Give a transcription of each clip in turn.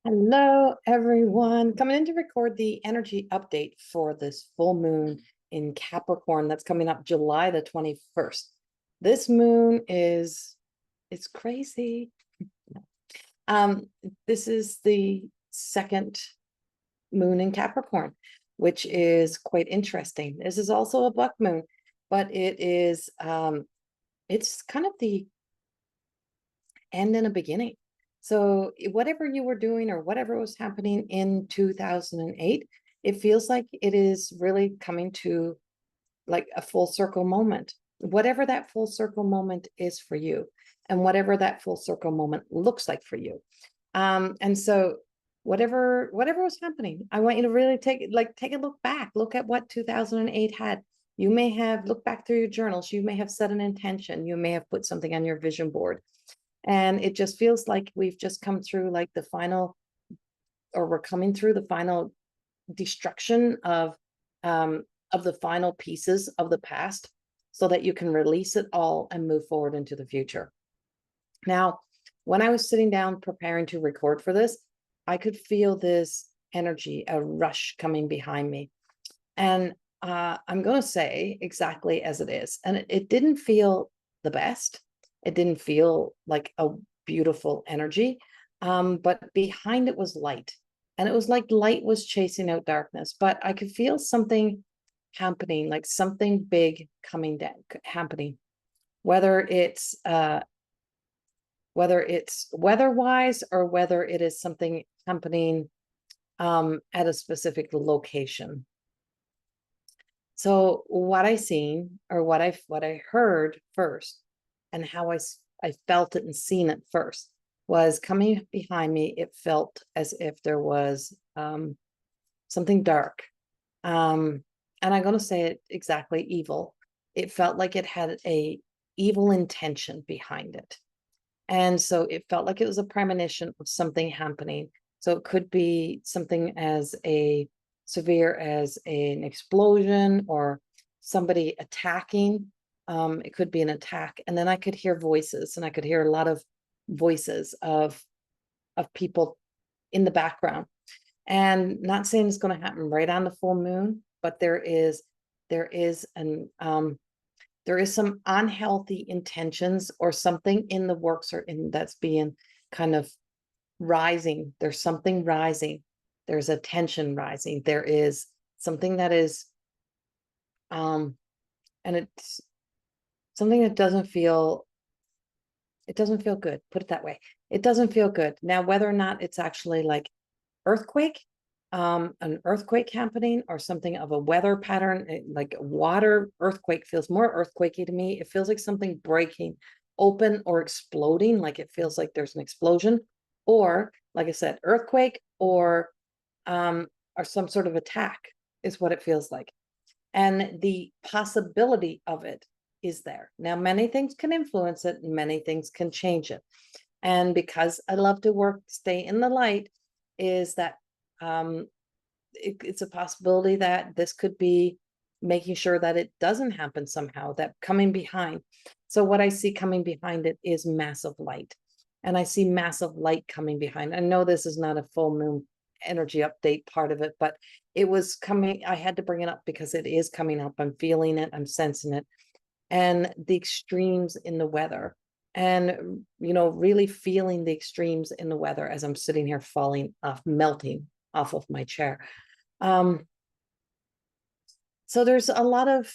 Hello, everyone. Coming in to record the energy update for this full moon in Capricorn that's coming up July the 21st. This moon it's crazy. Um, this is the second moon in Capricorn, which is quite interesting. This is also a buck moon, but it's kind of the end and a beginning. So whatever you were doing or whatever was happening in 2008, it feels like it is really coming to like a full circle moment. Whatever that full circle moment is for you, and whatever that full circle moment looks like for you. And so whatever was happening, I want you to really take a look back, look at what 2008 had. You may have looked back through your journals, you may have set an intention, you may have put something on your vision board. And it just feels like we've just come through like the final, or we're coming through the final destruction of the final pieces of the past, so that you can release it all and move forward into the future. Now, when I was sitting down preparing to record for this, I could feel this energy, a rush coming behind me. And I'm going to say exactly as it is. And it didn't feel the best. It didn't feel like a beautiful energy, but behind it was light. And it was like light was chasing out darkness, but I could feel something happening, like something big coming down, happening, whether it's weather-wise or whether it is something happening at a specific location. So what I seen, or what I heard first, and how I felt it and seen it first, was coming behind me. It felt as if there was something dark. And I'm going to say it exactly, evil. It felt like it had a evil intention behind it. And so it felt like it was a premonition of something happening. So it could be something as a severe as an explosion, or somebody attacking. It could be an attack. And then I could hear voices, and I could hear a lot of voices of people in the background. And not saying it's going to happen right on the full moon, but there is some unhealthy intentions, or something in the works, or in that's being kind of rising. There's something rising. There's a tension rising. There is something that is and it's something that doesn't feel good. Put it that way. It doesn't feel good. Now, whether or not it's actually like earthquake, an earthquake happening, or something of a weather pattern, like water earthquake feels more earthquakey to me. It feels like something breaking open or exploding, like it feels like there's an explosion, or like I said, earthquake, or some sort of attack is what it feels like. And the possibility of it is there. Now, many things can influence it, and many things can change it. And because I love to stay in the light, is that it's a possibility that this could be making sure that it doesn't happen somehow, that coming behind. So what I see coming behind it is massive light. And I see massive light coming behind. I know this is not a full moon energy update part of it, but it was coming. I had to bring it up because it is coming up. I'm feeling it. I'm sensing it. And the extremes in the weather, and really feeling the extremes in the weather as I'm sitting here falling off, melting off of my chair. So there's a lot of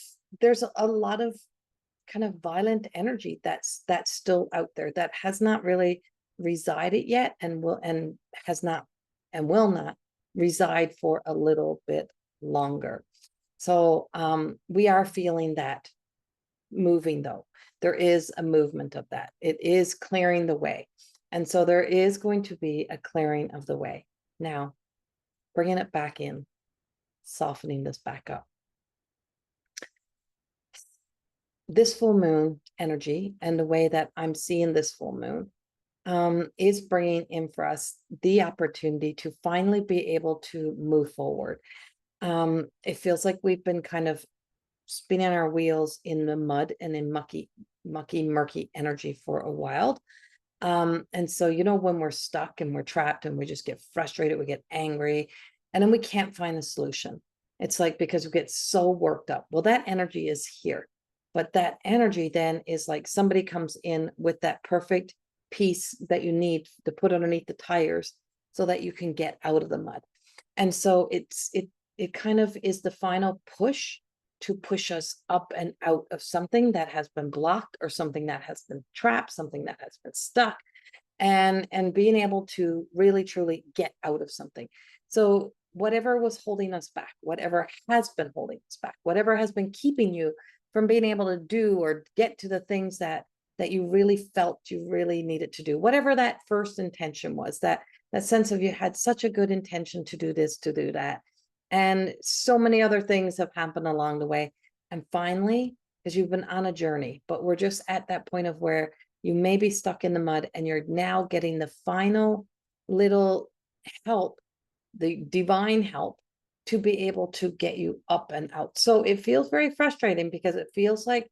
kind of violent energy that's still out there, that has not really resided yet, and will not reside for a little bit longer. So we are feeling that moving, though. There is a movement of that. It is clearing the way. And so there is going to be a clearing of the way. Now, bringing it back in, softening this back up. This full moon energy, and the way that I'm seeing this full moon, is bringing in for us the opportunity to finally be able to move forward. It feels like we've been kind of spinning our wheels in the mud and in murky energy for a while. And so, you know, when we're stuck and we're trapped and we just get frustrated, we get angry, and then we can't find a solution. It's like, because we get so worked up. Well, that energy is here, but that energy then is like somebody comes in with that perfect piece that you need to put underneath the tires so that you can get out of the mud. And so it kind of is the final push to push us up and out of something that has been blocked, or something that has been trapped, something that has been stuck, and being able to really truly get out of something. So whatever was holding us back, whatever has been holding us back, whatever has been keeping you from being able to do or get to the things that you really felt you really needed to do, whatever that first intention was, that sense of you had such a good intention to do this, to do that, and so many other things have happened along the way. And finally, because you've been on a journey, but we're just at that point of where you may be stuck in the mud and you're now getting the final little help, the divine help, to be able to get you up and out. So it feels very frustrating, because it feels like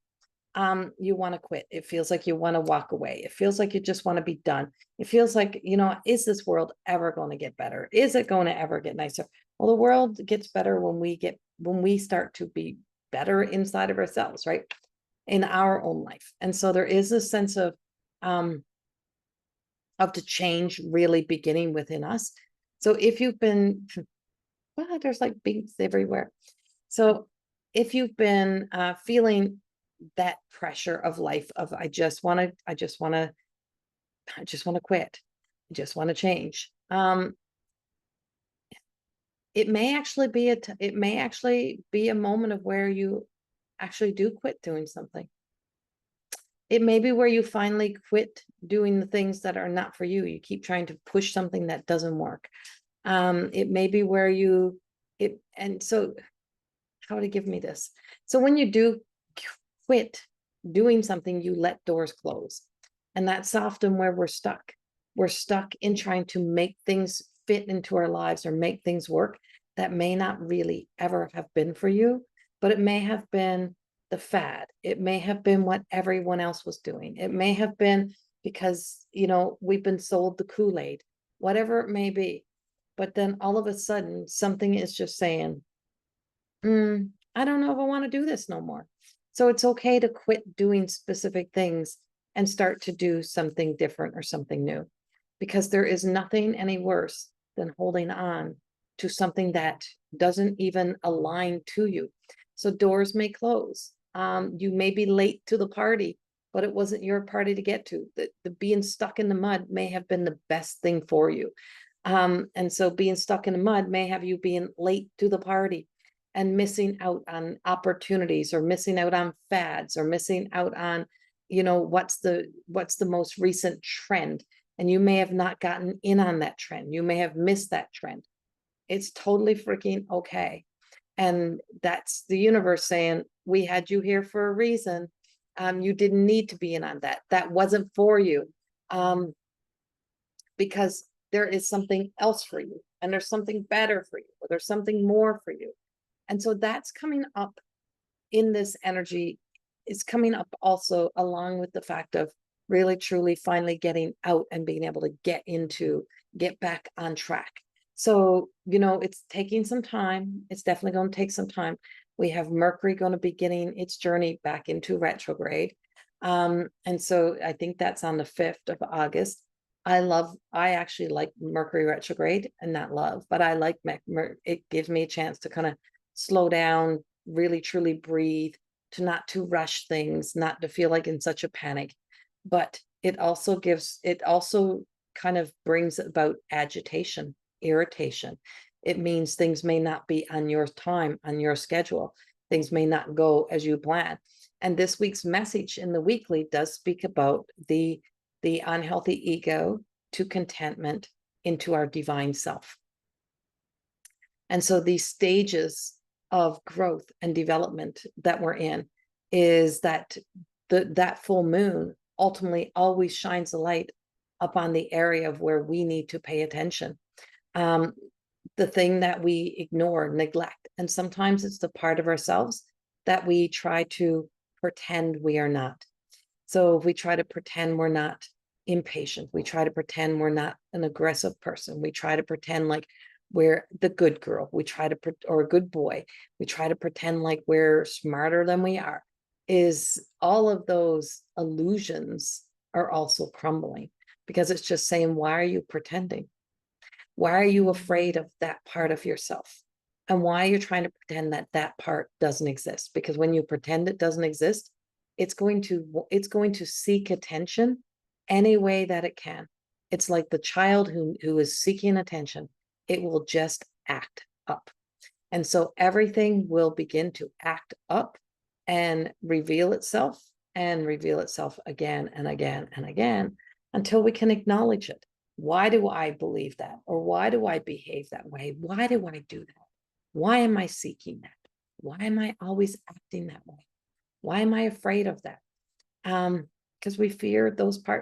you want to quit. It feels like you want to walk away. It feels like you just want to be done. It feels like, you know, is this world ever going to get better? Is it going to ever get nicer? Well, the world gets better when we start to be better inside of ourselves, right? In our own life. And so there is a sense of the change really beginning within us. So if you've been, well, there's like beats everywhere. So if you've been feeling that pressure of life of I just want to quit. I just want to change. It may actually be a moment of where you actually do quit doing something. It may be where you finally quit doing the things that are not for you. You keep trying to push something that doesn't work. It may be where and so how to give me this. So when you do quit doing something, you let doors close. And that's often where we're stuck. We're stuck in trying to make things fit into our lives or make things work that may not really ever have been for you, but it may have been the fad. It may have been what everyone else was doing. It may have been because, you know, we've been sold the Kool-Aid, whatever it may be. But then all of a sudden, something is just saying, I don't know if I want to do this no more. So it's okay to quit doing specific things and start to do something different or something new, because there is nothing any worse than holding on to something that doesn't even align to you. So doors may close. You may be late to the party, but it wasn't your party to get to. The being stuck in the mud may have been the best thing for you. And so being stuck in the mud may have you being late to the party and missing out on opportunities, or missing out on fads, or missing out on, you know, what's the most recent trend. And you may have not gotten in on that trend. You may have missed that trend. It's totally freaking okay. And that's the universe saying, we had you here for a reason. You didn't need to be in on that. That wasn't for you. Because there is something else for you, and there's something better for you, or there's something more for you. And so that's coming up in this energy. Is coming up also along with the fact of really truly finally getting out and being able to get back on track. So, you know, it's taking some time. It's definitely going to take some time. We have Mercury going to be getting its journey back into retrograde. And so I think that's on the 5th of August. I actually like Mercury retrograde, and not love, but I like it gives me a chance to kind of slow down, really truly breathe, to not to rush things, not to feel like in such a panic. But it also kind of brings about agitation, irritation. It means things may not be on your time, on your schedule. Things may not go as you plan. And this week's message in the weekly does speak about the unhealthy ego to contentment into our divine self. And so these stages of growth and development that we're in is that that full moon ultimately always shines a light upon the area of where we need to pay attention. The thing that we ignore, neglect, and sometimes it's the part of ourselves that we try to pretend we are not. So if we try to pretend we're not impatient. We try to pretend we're not an aggressive person. We try to pretend like we're the good girl. We try to, or a good boy. We try to pretend like we're smarter than we are. Is all of those illusions are also crumbling, because it's just saying, why are you pretending? Why are you afraid of that part of yourself? And why you're trying to pretend that that part doesn't exist? Because when you pretend it doesn't exist, it's going to seek attention any way that it can. It's like the child who is seeking attention. It will just act up. And so everything will begin to act up and reveal itself again and again and again until we can acknowledge it. Why do I believe that? Or why do I behave that way? Why do I do that? Why am I seeking that? Why am I always acting that way? Why am I afraid of that? Because we fear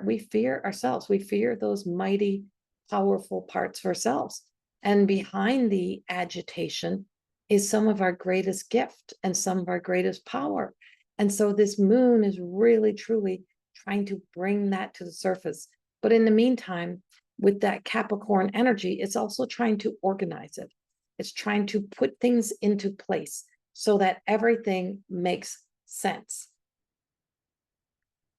we fear ourselves. We fear those mighty, powerful parts of ourselves. And behind the agitation is some of our greatest gift and some of our greatest power. And so this moon is really, truly trying to bring that to the surface. But in the meantime, with that Capricorn energy, it's also trying to organize it. It's trying to put things into place so that everything makes sense.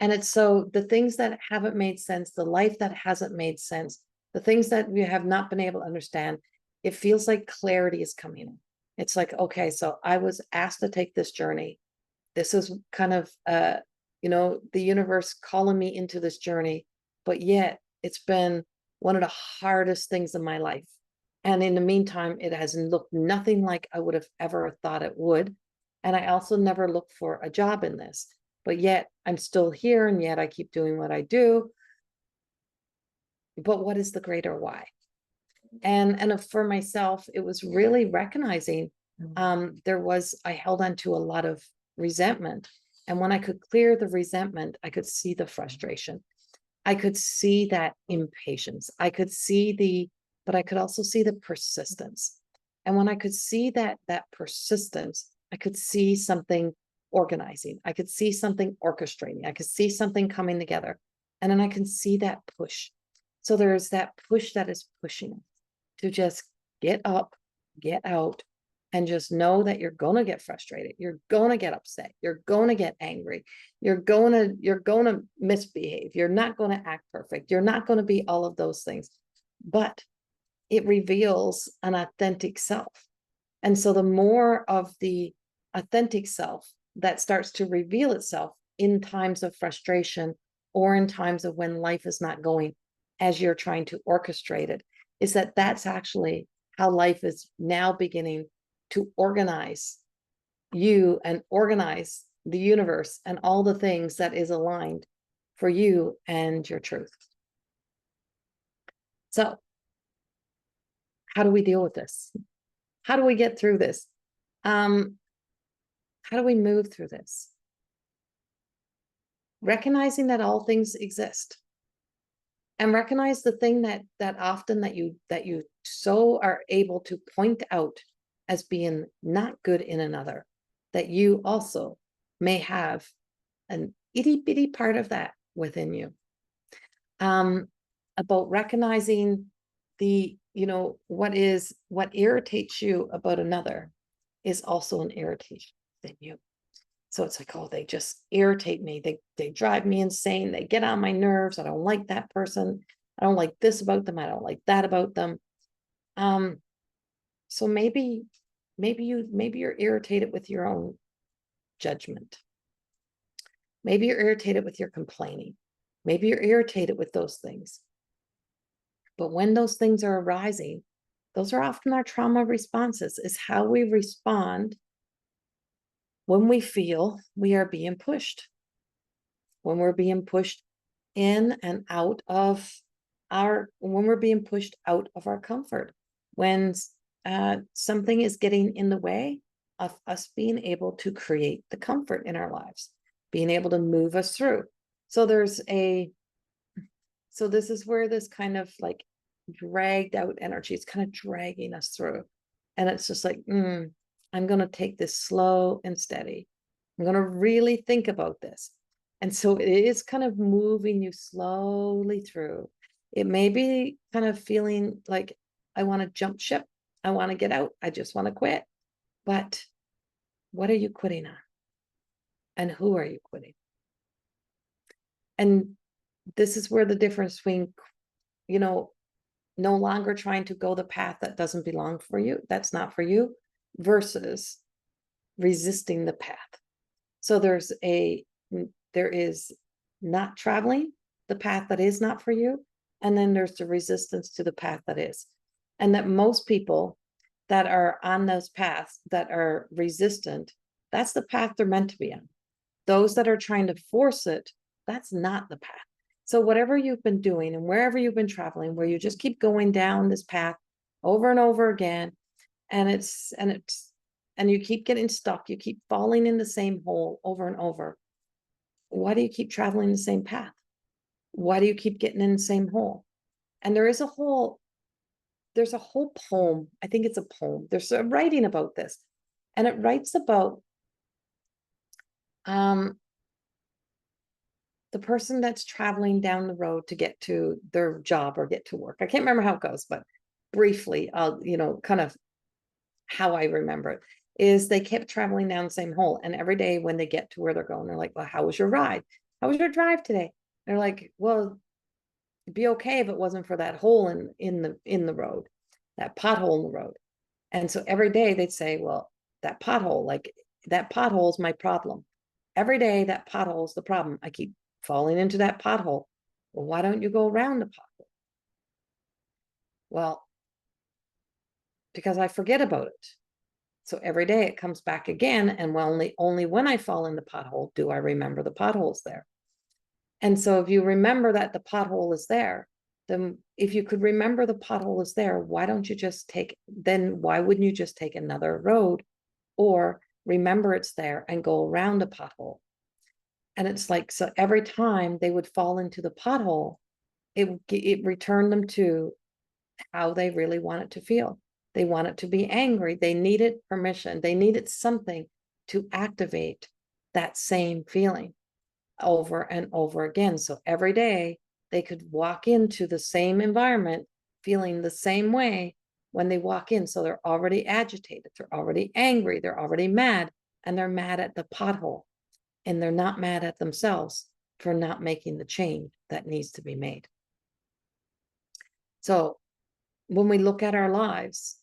And it's so the things that haven't made sense, the life that hasn't made sense, the things that we have not been able to understand, it feels like clarity is coming in. It's like, okay, so I was asked to take this journey. This is kind of, the universe calling me into this journey, but yet it's been one of the hardest things in my life. And in the meantime, it has looked nothing like I would have ever thought it would. And I also never looked for a job in this, but yet I'm still here, and yet I keep doing what I do. But what is the greater why? And for myself, it was really recognizing I held on to a lot of resentment. And when I could clear the resentment, I could see the frustration. I could see that impatience. I could see but I could also see the persistence. And when I could see that persistence, I could see something organizing. I could see something orchestrating. I could see something coming together. And then I can see that push. So there's that push that is pushing to just get up, get out, and just know that you're going to get frustrated. You're going to get upset. You're going to get angry. You're going to misbehave. You're not going to act perfect. You're not going to be all of those things. But it reveals an authentic self. And so the more of the authentic self that starts to reveal itself in times of frustration or in times of when life is not going as you're trying to orchestrate it, is that that's actually how life is now beginning to organize you and organize the universe and all the things that is aligned for you and your truth. So how do we deal with this? How do we get through this? How do we move through this? Recognizing that all things exist, and recognize the thing that often that you so are able to point out as being not good in another, that you also may have an itty bitty part of that within you. About recognizing what irritates you about another is also an irritation within you. So it's like, oh, they just irritate me. They drive me insane. They get on my nerves. I don't like that person. I don't like this about them. I don't like that about them. So maybe you're irritated with your own judgment. Maybe you're irritated with your complaining. Maybe you're irritated with those things. But when those things are arising, those are often our trauma responses, is how we respond when we feel we are being pushed, when we're being pushed in and out of when we're being pushed out of our comfort, when something is getting in the way of us being able to create the comfort in our lives, being able to move us through. So this is where this kind of like dragged out energy, it's kind of dragging us through. And it's just like, I'm going to take this slow and steady. I'm going to really think about this. And so it is kind of moving you slowly through. It may be kind of feeling like, I want to jump ship. I want to get out. I just want to quit. But what are you quitting on? And who are you quitting? And this is where the difference between, no longer trying to go the path that doesn't belong for you, that's not for you, versus resisting the path. So there is not traveling the path that is not for you, and then there's the resistance to the path that is. And that most people that are on those paths that are resistant, that's the path they're meant to be on. Those that are trying to force it, that's not the path. So whatever you've been doing and wherever you've been traveling, where you just keep going down this path over and over again, and you keep getting stuck, you keep falling in the same hole over and over. Why do you keep traveling the same path? Why do you keep getting in the same hole? And there's a whole poem. I think it's a poem. There's a writing about this, and it writes about the person that's traveling down the road to get to their job or get to work. I can't remember how it goes, but briefly, I'll, kind of how I remember it is they kept traveling down the same hole. And every day when they get to where they're going, they're like, well, how was your ride? How was your drive today? They're like, well, it'd be okay if it wasn't for that hole in the road, that pothole in the road. And so every day they'd say, well, that pothole is my problem. Every day that pothole is the problem. I keep falling into that pothole. Well, why don't you go around the pothole? Well, because I forget about it. So every day it comes back again. And only when I fall in the pothole do I remember the pothole's there. And so if you remember that the pothole is there, then if you could remember the pothole is there, why wouldn't you just take another road, or remember it's there and go around a pothole? And it's like, so every time they would fall into the pothole, it returned them to how they really want it to feel. They want it to be angry. They needed permission. They needed something to activate that same feeling over and over again. So every day they could walk into the same environment feeling the same way when they walk in. So they're already agitated, they're already angry, they're already mad, and they're mad at the pothole. And they're not mad at themselves for not making the change that needs to be made. So when we look at our lives,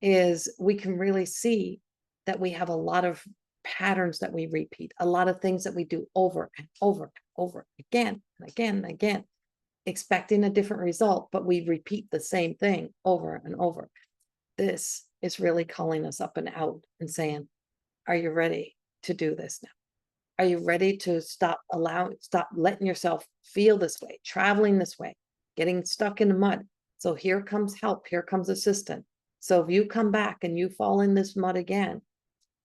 we can really see that we have a lot of patterns that we repeat, a lot of things that we do over and over and over again and again and again, expecting a different result, but we repeat the same thing over and over. This is really calling us up and out and saying, are you ready to do this now? Are you ready to stop letting yourself feel this way, traveling this way, getting stuck in the mud? So here comes help, here comes assistance. So if you come back and you fall in this mud again,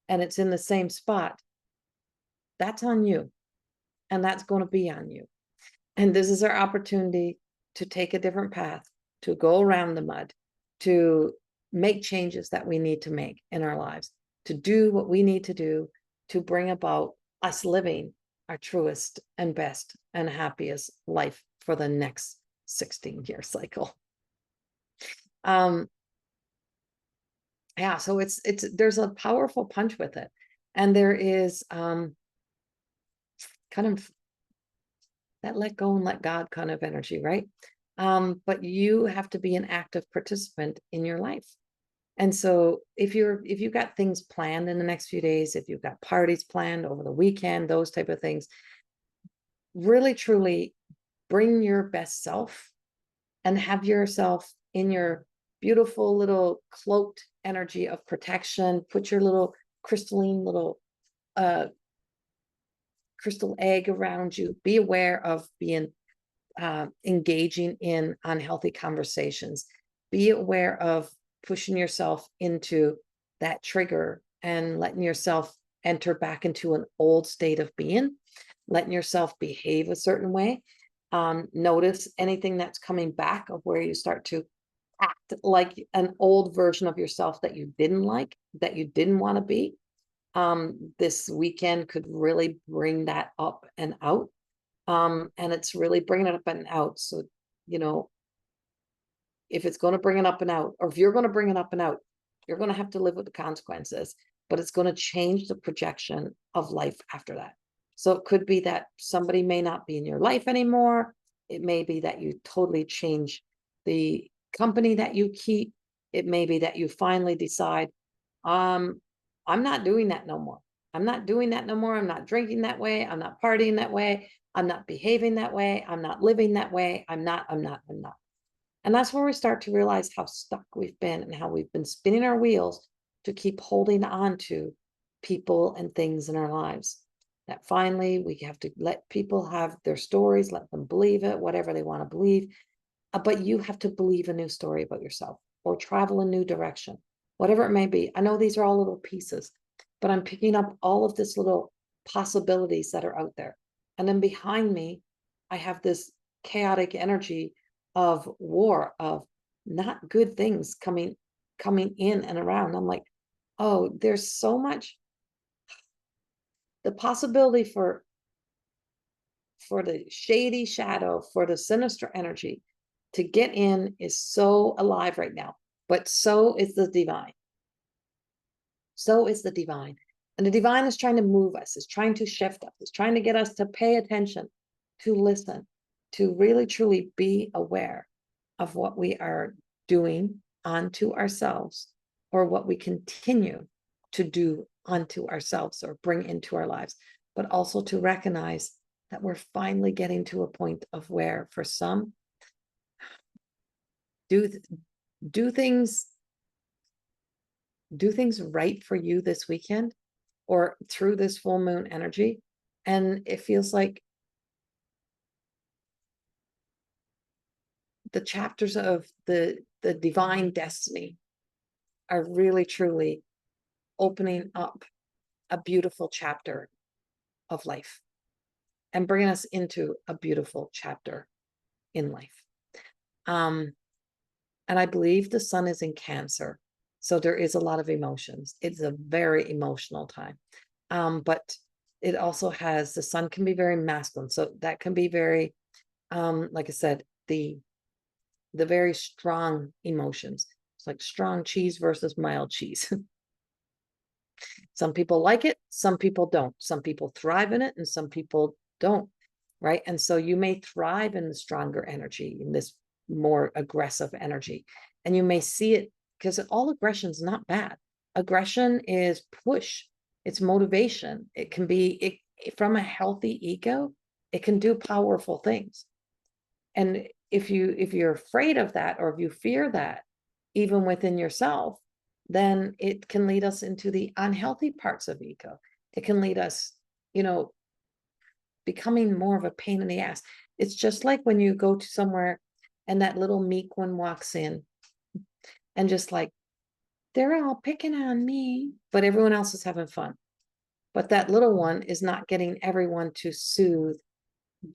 and it's in the same spot, that's on you. And that's going to be on you. And this is our opportunity to take a different path, to go around the mud, to make changes that we need to make in our lives, to do what we need to do to bring about us living our truest and best and happiest life for the next 16-year cycle. Yeah, so there's a powerful punch with it. And there is kind of that let go and let God kind of energy, right? But you have to be an active participant in your life. And so if you've got things planned in the next few days, if you've got parties planned over the weekend, those type of things, really truly bring your best self and have yourself in your beautiful little cloaked energy of protection. Put your little crystalline little crystal egg around you. Be aware of being engaging in unhealthy conversations. Be aware of pushing yourself into that trigger and letting yourself enter back into an old state of being, letting yourself behave a certain way. Notice anything that's coming back of where you start to act like an old version of yourself that you didn't like, that you didn't want to be. This weekend could really bring that up and out. And it's really bringing it up and out. So, you know, if it's going to bring it up and out, or if you're going to bring it up and out, you're going to have to live with the consequences, but it's going to change the projection of life after that. So it could be that somebody may not be in your life anymore. It may be that you totally change the company that you keep. It may be that you finally decide, I'm not doing that no more. I'm not doing that no more. I'm not drinking that way. I'm not partying that way. I'm not behaving that way. I'm not living that way. I'm not. And that's where we start to realize how stuck we've been and how we've been spinning our wheels to keep holding on to people and things in our lives. That finally we have to let people have their stories, let them believe it, whatever they want to believe. But you have to believe a new story about yourself or travel a new direction, whatever it may be. I know these are all little pieces, but I'm picking up all of this little possibilities that are out there. And then behind me, I have this chaotic energy of war, of not good things coming in and around. I'm like, oh, there's so much. The possibility for the shady shadow, for the sinister energy to get in is so alive right now. But so is the divine. So is the divine. And the divine is trying to move us, is trying to shift us, is trying to get us to pay attention, to listen, to really truly be aware of what we are doing onto ourselves, or what we continue to do onto ourselves or bring into our lives, but also to recognize that we're finally getting to a point of where, for some, do things right for you this weekend or through this full moon energy. And it feels like the chapters of the divine destiny are really truly opening up a beautiful chapter of life and bringing us into a beautiful chapter in life. And I believe the sun is in Cancer, so there is a lot of emotions. It's a very emotional time. But it also has, the sun can be very masculine, so that can be very, like I said, the very strong emotions. It's like strong cheese versus mild cheese. Some people like it, some people don't. Some people thrive in it, and some people don't, right? And so you may thrive in the stronger energy, in this more aggressive energy, and you may see it, because all aggression is not bad. Aggression is push, it's motivation. It can be, from a healthy ego, it can do powerful things. And if you're afraid of that, or if you fear that, even within yourself, then it can lead us into the unhealthy parts of ego. It can lead us, becoming more of a pain in the ass. It's just like when you go to somewhere and that little meek one walks in and just like, they're all picking on me, but everyone else is having fun. But that little one is not getting everyone to soothe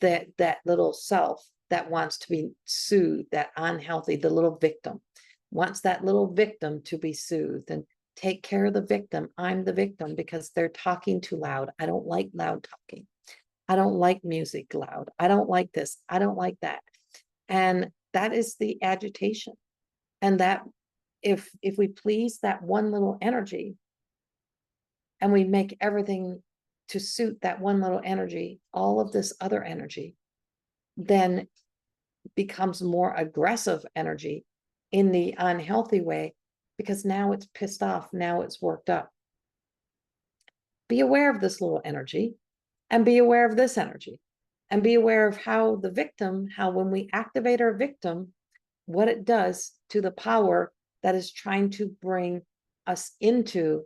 that little self that wants to be soothed, that unhealthy, the little victim wants that little victim to be soothed, and take care of the victim. I'm the victim because they're talking too loud. I don't like loud talking. I don't like music loud. I don't like this. I don't like that. And that is the agitation. And that if we please that one little energy, and we make everything to suit that one little energy, all of this other energy then becomes more aggressive energy in the unhealthy way, because now it's pissed off, now it's worked up. Be aware of this little energy, and be aware of this energy, and be aware of how the victim, how when we activate our victim, what it does to the power that is trying to bring us into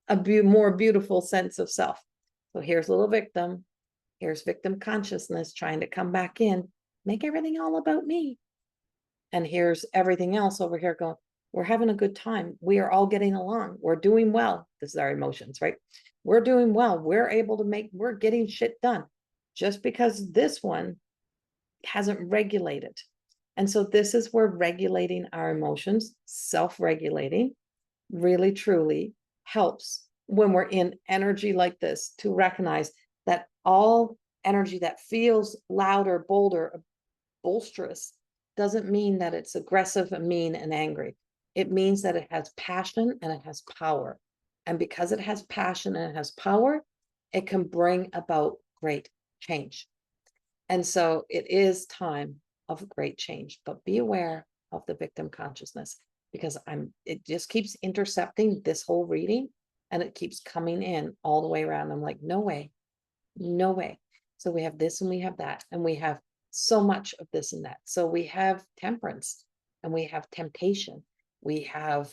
a more beautiful sense of self. So here's little victim, here's victim consciousness trying to come back in, make everything all about me. And here's everything else over here going, we're having a good time. We are all getting along. We're doing well. This is our emotions, right? We're doing well. We're able to we're getting shit done, just because this one hasn't regulated. And so this is where regulating our emotions, self-regulating, really truly helps when we're in energy like this, to recognize that all energy that feels louder, bolder, bolsterous doesn't mean that it's aggressive and mean and angry. It means that it has passion and it has power. And because it has passion and it has power, it can bring about great change. And so it is time of great change, but be aware of the victim consciousness, because it just keeps intercepting this whole reading, and it keeps coming in all the way around. I'm like, no way, no way. So we have this and we have that, and we have so much of this and that. So we have temperance and we have temptation. We have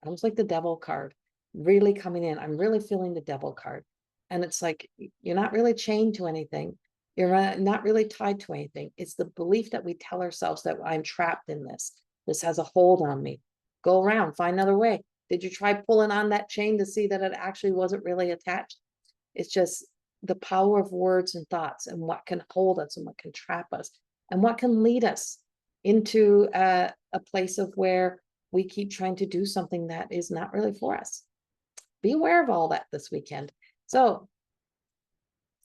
almost like the devil card really coming in. I'm really feeling the devil card. And it's like, you're not really chained to anything. You're not really tied to anything. It's the belief that we tell ourselves that I'm trapped in this. This has a hold on me. Go around, find another way. Did you try pulling on that chain to see that it actually wasn't really attached? It's just the power of words and thoughts, and what can hold us and what can trap us and what can lead us into a place of where we keep trying to do something that is not really for us. Be aware of all that this weekend. So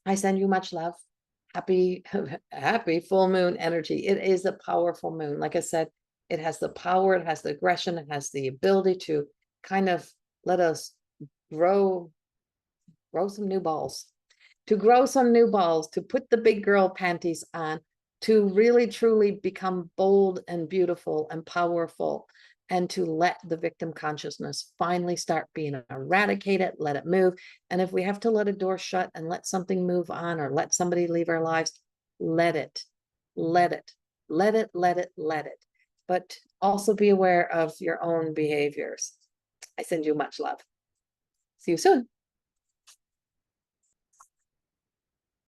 I send you much love. Happy full moon energy. It is a powerful moon. Like I said, it has the power, it has the aggression, it has the ability to kind of let us grow some new balls, to put the big girl panties on, to really truly become bold and beautiful and powerful, and to let the victim consciousness finally start being eradicated, let it move. And if we have to let a door shut and let something move on, or let somebody leave our lives, let it. But also be aware of your own behaviors. I send you much love. See you soon.